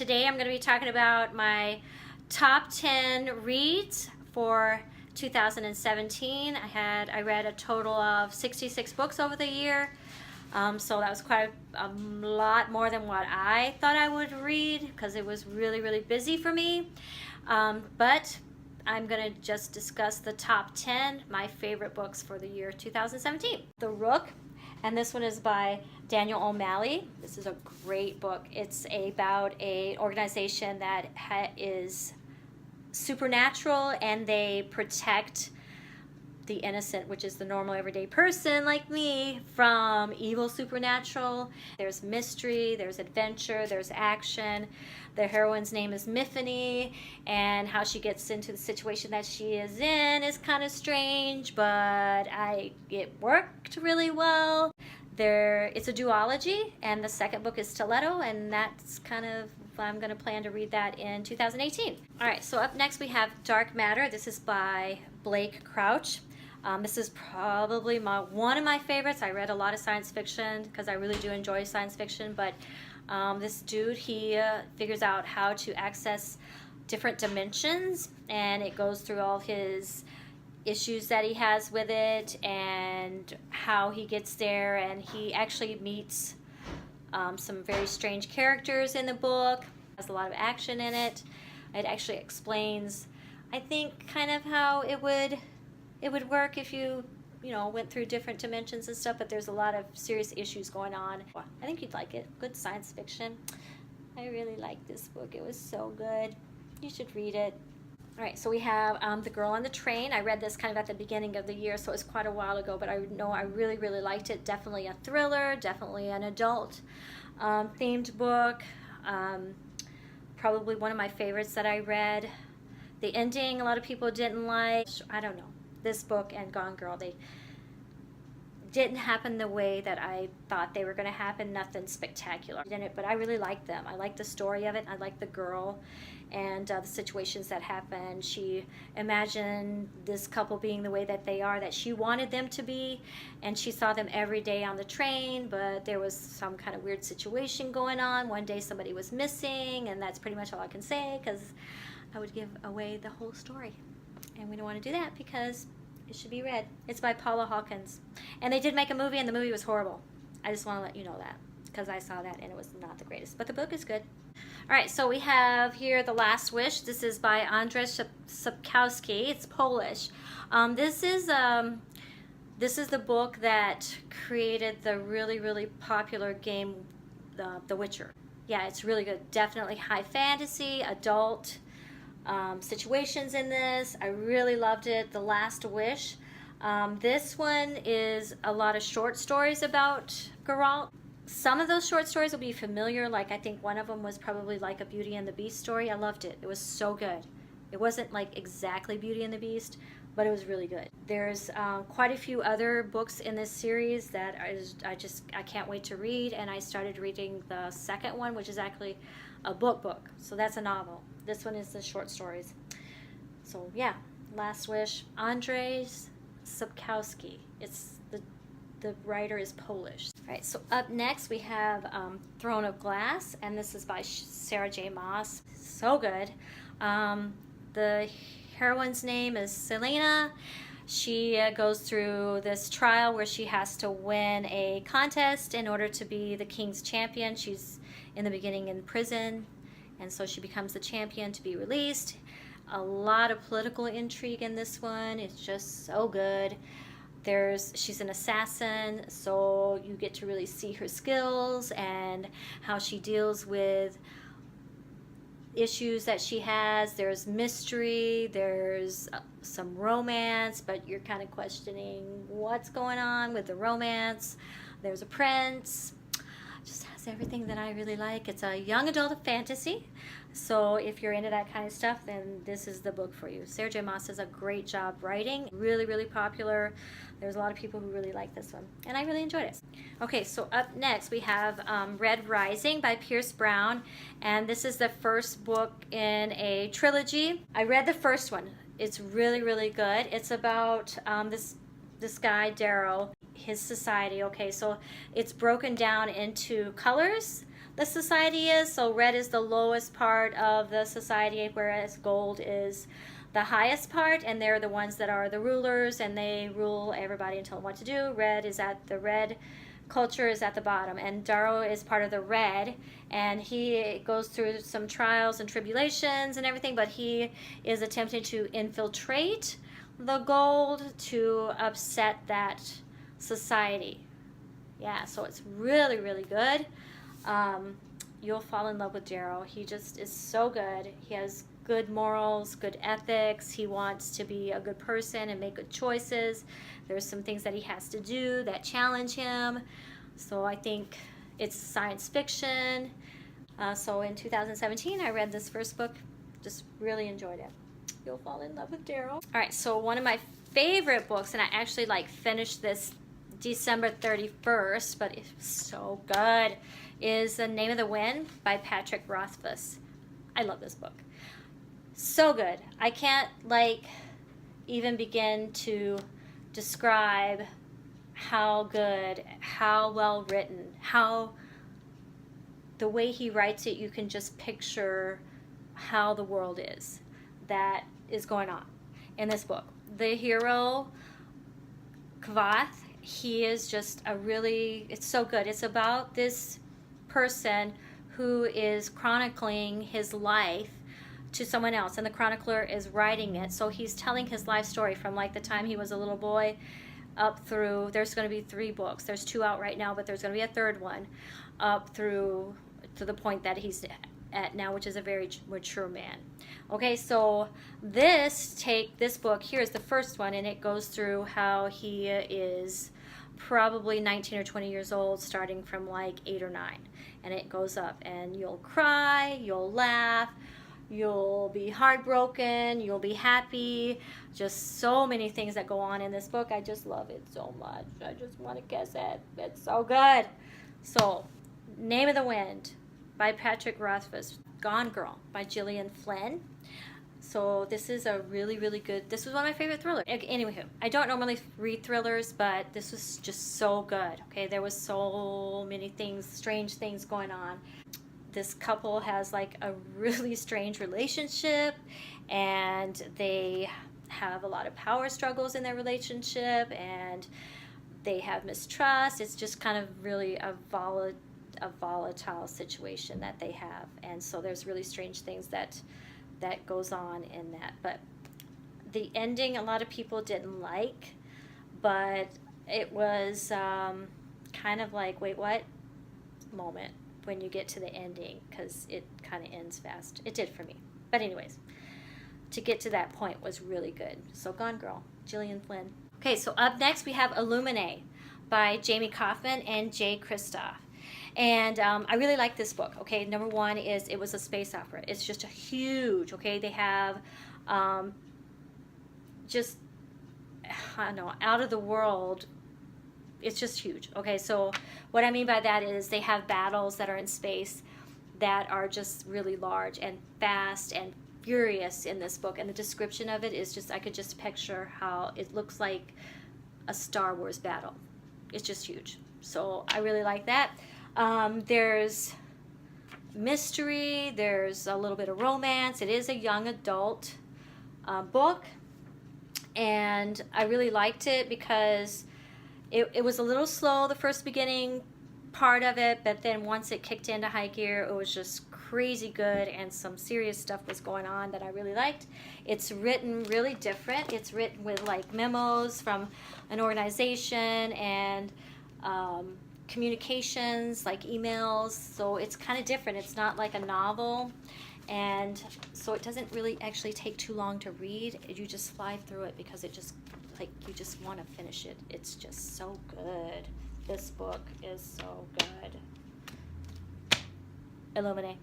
Today I'm going to be talking about my top 10 reads for 2017. I read a total of 66 books over the year. So that was quite a lot more than what I thought I would read because it was really busy for me. But I'm going to just discuss the top 10, my favorite books for the year 2017. The Rook, and this one is by Daniel O'Malley. This is a great book. It's about an organization that is supernatural, and they protect the innocent, which is the normal everyday person like me, from evil supernatural. There's mystery, there's adventure, there's action. The heroine's name is Myfanwy, and how she gets into the situation that she is in is kind of strange, but it worked really well. It's a duology, and the second book is Stiletto, and that's kind of, I'm going to plan to read that in 2018. All right, so up next we have Dark Matter. This is by Blake Crouch. This is probably one of my favorites. I read a lot of science fiction because I really do enjoy science fiction, but this dude, he figures out how to access different dimensions, and it goes through all his issues that he has with it and how he gets there, and he actually meets some very strange characters in the book. It has a lot of action in it. It actually explains, I think, kind of how it would work if you went through different dimensions and stuff, but there's a lot of serious issues going on. I think you'd like it. Good science fiction. I really liked this book. It was so good. You should read it. All right, so we have The Girl on the Train. I read this kind of at the beginning of the year, so it's quite a while ago, but I know I really liked it. Definitely a thriller, definitely an adult themed book. Probably one of my favorites that I read. The ending, a lot of people didn't like. I don't know. This book and Gone Girl, they didn't happen the way that I thought they were going to happen. Nothing spectacular in it, but I really liked them. I liked the story of it. I liked the girl and the situations that happened. She imagined this couple being the way that they are, that she wanted them to be, and she saw them every day on the train, but there was some kind of weird situation going on. One day somebody was missing, and that's pretty much all I can say because I would give away the whole story. And we don't want to do that because it should be read. It's by Paula Hawkins. And they did make a movie, and the movie was horrible. I just want to let you know that because I saw that and it was not the greatest. But the book is good. All right, so we have here The Last Wish. This is by Andrzej Sapkowski. It's Polish. This is the book that created the really popular game, The Witcher. Yeah, it's really good. Definitely high fantasy, adult situations in this. I really loved it. The Last Wish. This one is a lot of short stories about Geralt. Some of those short stories will be familiar, like I think one of them was probably like a Beauty and the Beast story. I loved it. It was so good. It wasn't like exactly Beauty and the Beast, but it was really good. There's quite a few other books in this series that I can't wait to read, and I started reading the second one, which is actually a book. So that's a novel. This one is the short stories. So yeah, Last Wish. Andrzej Sapkowski. The writer is Polish. All right, so up next we have Throne of Glass, and this is by Sarah J. Maas. So good. The heroine's name is Selena. She goes through this trial where she has to win a contest in order to be the king's champion. She's in the beginning in prison, and so she becomes the champion to be released. A lot of political intrigue in this one. It's just so good. She's an assassin, so you get to really see her skills and how she deals with issues that she has. There's mystery, there's some romance, but you're kind of questioning what's going on with the romance. There's a prince. Just has everything that I really like. It's a young adult fantasy, so if you're into that kind of stuff, then this is the book for you. Sarah J. Maas does a great job writing. Really popular. There's a lot of people who really like this one, and I really enjoyed it. Okay, so up next we have Red Rising by Pierce Brown, and this is the first book in a trilogy. I read the first one. It's really good. It's about this guy Darrow, his society. Okay, so it's broken down into colors. the society is. So red is the lowest part of the society, whereas gold is the highest part, and they're the ones that are the rulers, and they rule everybody and tell them what to do. Red culture is at the bottom, and Darrow is part of the red, and he goes through some trials and tribulations and everything, but he is attempting to infiltrate the gold to upset that society. Yeah, so it's really, really good. You'll fall in love with Darrow. He just is so good. He has good morals, good ethics. He wants to be a good person and make good choices. There's some things that he has to do that challenge him. So I think it's science fiction. So in 2017, I read this first book. Just really enjoyed it. You'll fall in love with Darrow. All right, so one of my favorite books, and I actually finished this December 31st, but it's so good, is The Name of the Wind by Patrick Rothfuss. I love this book. So good. I can't even begin to describe how good, how well written, how the way he writes it, you can just picture how the world is that is going on in this book. The hero, Kvath, he is just it's so good. It's about this person who is chronicling his life to someone else, and the chronicler is writing it. So he's telling his life story from the time he was a little boy up through, there's going to be 3 books. There's 2 out right now, but there's going to be a 3rd one, up through to the point that he's at now, which is a very mature man. Okay, so this book here is the first one, and it goes through how he is probably 19 or 20 years old, starting from 8 or 9, and it goes up, and you'll cry, you'll laugh, you'll be heartbroken, you'll be happy. Just so many things that go on in this book. I just love it so much. I just want to kiss it. It's so good. So, Name of the Wind by Patrick Rothfuss. Gone Girl by Gillian Flynn. So this is a really, really good, this was one of my favorite thrillers. Anywho, I don't normally read thrillers, but this was just so good. Okay, there was so many things, strange things going on. This couple has a really strange relationship, and they have a lot of power struggles in their relationship, and they have mistrust. It's just kind of really a volatile situation that they have, and so there's really strange things that goes on in that. But the ending, a lot of people didn't like, but it was kind of wait, what moment when you get to the ending, because it kind of ends fast. It did for me. But anyways, to get to that point was really good. So Gone Girl, Gillian Flynn. Okay, so up next we have Illuminae by Jamie Kaufman and Jay Kristoff. And I really like this book. Okay, number one is it was a space opera. It's just a huge, okay, they have just, I don't know, out of the world. It's just huge. Okay, so what I mean by that is they have battles that are in space that are just really large and fast and furious in this book. And the description of it is just, I could just picture how it looks like a Star Wars battle. It's just huge. So I really like that. There's mystery, there's a little bit of romance. It is a young adult book, and I really liked it because it was a little slow, the first beginning part of it, but then once it kicked into high gear, it was just crazy good, and some serious stuff was going on that I really liked. It's written really different. It's written with memos from an organization and communications, emails, so it's kind of different. It's not like a novel, and so it doesn't really actually take too long to read. You just fly through it because it just you just want to finish it. It's just so good. This book is so good. Illuminae.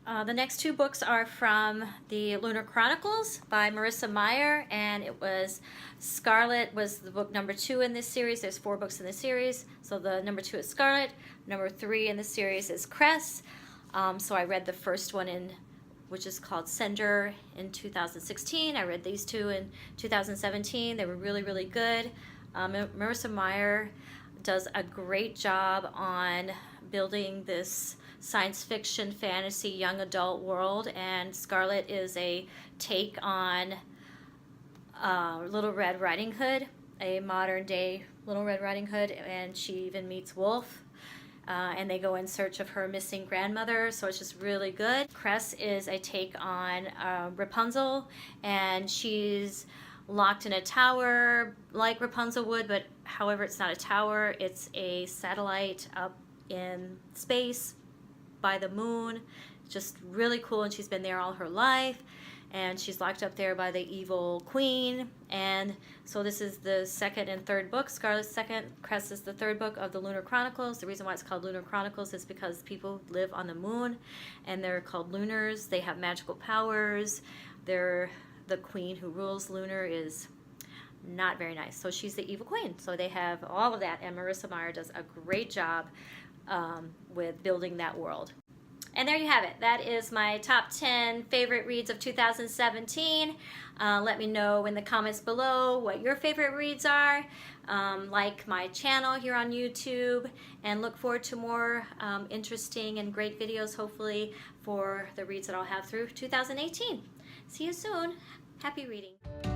The next 2 books are from the Lunar Chronicles by Marissa Meyer, and it was Scarlet was the book number 2 in this series. There's 4 books in this series, so the number 2 is Scarlet. Number 3 in the series is Cress. So I read the first one which is called Cinder, in 2016. I read these 2 in 2017. They were really, really good. Marissa Meyer does a great job on building this science fiction, fantasy, young adult world, and Scarlet is a take on Little Red Riding Hood, a modern day Little Red Riding Hood, and she even meets Wolf. And they go in search of her missing grandmother, so it's just really good. Cress is a take on Rapunzel, and she's locked in a tower like Rapunzel would, but however it's not a tower, it's a satellite up in space by the moon. Just really cool, and she's been there all her life, and she's locked up there by the evil queen. And so this is the second and third book. Scarlet's second, Cress is the third book of the Lunar Chronicles. The reason why it's called Lunar Chronicles is because people live on the moon, and they're called lunars. They have magical powers. The queen who rules Lunar is not very nice, so she's the evil queen. So they have all of that, and Marissa Meyer does a great job with building that world. And there you have it. That is my top 10 favorite reads of 2017. Let me know in the comments below what your favorite reads are. Like my channel here on YouTube, and look forward to more interesting and great videos, hopefully, for the reads that I'll have through 2018. See you soon. Happy reading.